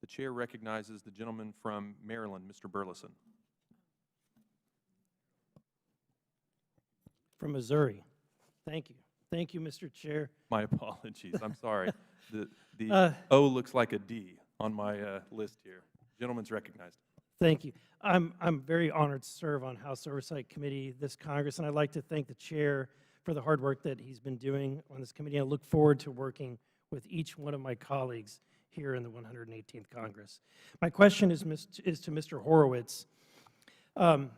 The chair recognizes the gentleman from Maryland, Mr. Burlison. From Missouri. Thank you. Thank you, Mr. Chair. My apologies. I'm sorry. The O looks like a D on my list here. Gentleman's recognized. Thank you. I'm very honored to serve on House Oversight Committee this Congress, and I'd like to thank the chair for the hard work that he's been doing on this committee. I look forward to working with each one of my colleagues here in the 118th Congress. My question is to Mr. Horowitz. On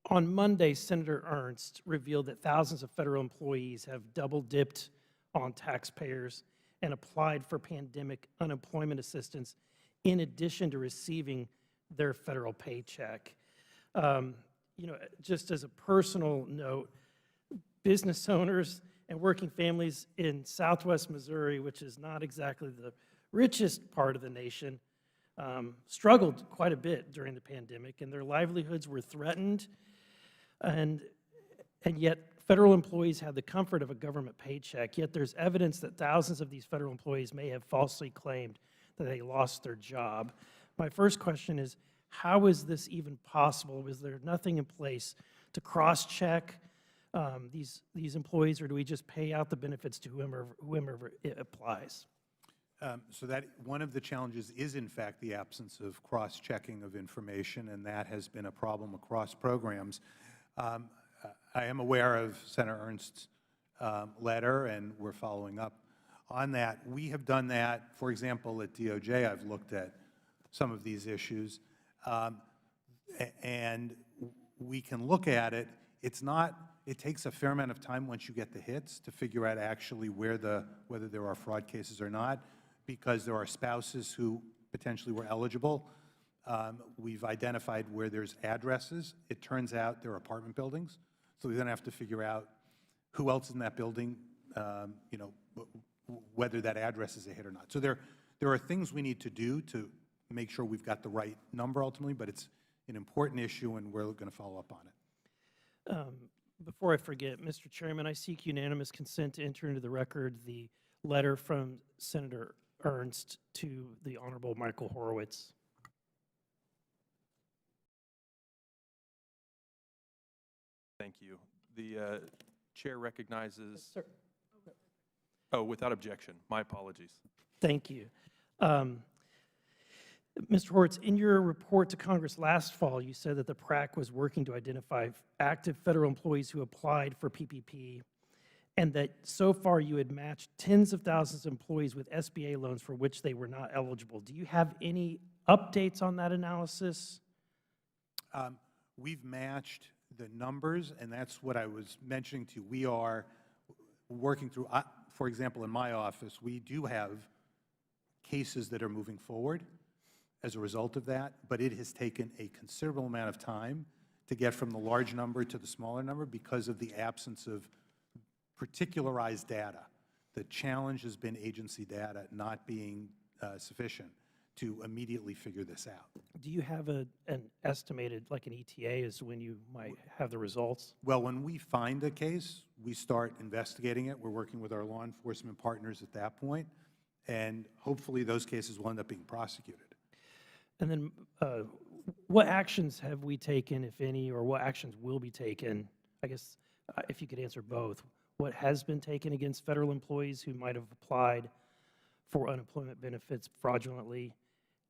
Monday, Senator Ernst revealed that thousands of federal employees have double-dipped on taxpayers and applied for pandemic unemployment assistance in addition to receiving their federal paycheck. You know, just as a personal note, business owners and working families in Southwest Missouri, which is not exactly the richest part of the nation, struggled quite a bit during the pandemic, and their livelihoods were threatened. And yet federal employees had the comfort of a government paycheck, yet there's evidence that thousands of these federal employees may have falsely claimed that they lost their job. My first question is, how is this even possible? Was there nothing in place to cross-check these employees, or do we just pay out the benefits to whomever it applies? So that one of the challenges is, in fact, the absence of cross-checking of information, and that has been a problem across programs. I am aware of Senator Ernst's letter, and we're following up on that. We have done that, for example, at DOJ. I've looked at some of these issues, and we can look at it. It takes a fair amount of time once you get the hits to figure out actually whether there are fraud cases or not, because there are spouses who potentially were eligible. We've identified where there's addresses. It turns out they're apartment buildings, so we then have to figure out who else is in that building, you know, whether that address is a hit or not. So there are things we need to do to make sure we've got the right number ultimately, but it's an important issue, and we're going to follow up on it. Before I forget, Mr. Chairman, I seek unanimous consent to enter into the record the letter from Senator Ernst to the Honorable Michael Horowitz. Thank you. The chair recognizes. Sir. Oh, without objection. My apologies. Thank you. Mr. Horowitz, in your report to Congress last fall, you said that the PRAC was working to identify active federal employees who applied for PPP, and that so far you had matched tens of thousands of employees with SBA loans for which they were not eligible. Do you have any updates on that analysis? We've matched the numbers, and that's what I was mentioning to you. We are working through, for example, in my office, we do have cases that are moving forward as a result of that, but it has taken a considerable amount of time to get from the large number to the smaller number because of the absence of particularized data. The challenge has been agency data not being sufficient to immediately figure this out. Do you have an estimated, like an ETA, as to when you might have the results? Well, when we find a case, we start investigating it. We're working with our law enforcement partners at that point, and hopefully those cases will end up being prosecuted. And then what actions have we taken, if any, or what actions will be taken? I guess if you could answer both. What has been taken against federal employees who might have applied for unemployment benefits fraudulently,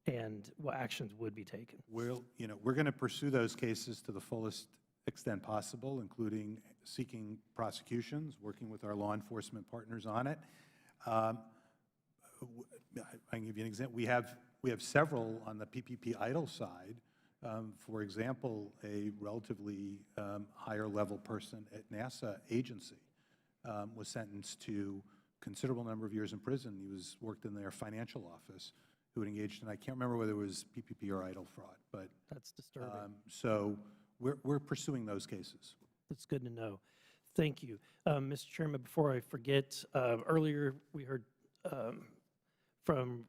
and what actions would be taken? We're going to pursue those cases to the fullest extent possible, including seeking prosecutions, working with our law enforcement partners on it. I can give you an example. We have several on the PPP idle side. For example, a relatively higher level person at NASA agency was sentenced to a considerable number of years in prison. He worked in their financial office, who had engaged in, I can't remember whether it was PPP or idle fraud, but that's disturbing. So we're pursuing those cases. That's good to know. Thank you. Mr. Chairman, before I forget, earlier we heard from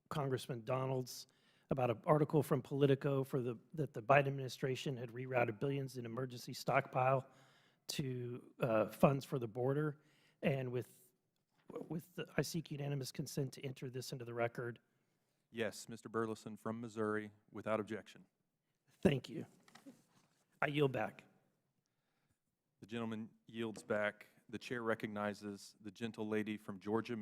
Congressman Donalds about an article from Politico that the Biden administration had rerouted billions in emergency stockpile to funds for the border, and I seek unanimous consent to enter this into the record. Yes, Mr. Burlison from Missouri, without objection. Thank you. I yield back. The gentleman yields back. The chair recognizes the gentle lady from Georgia,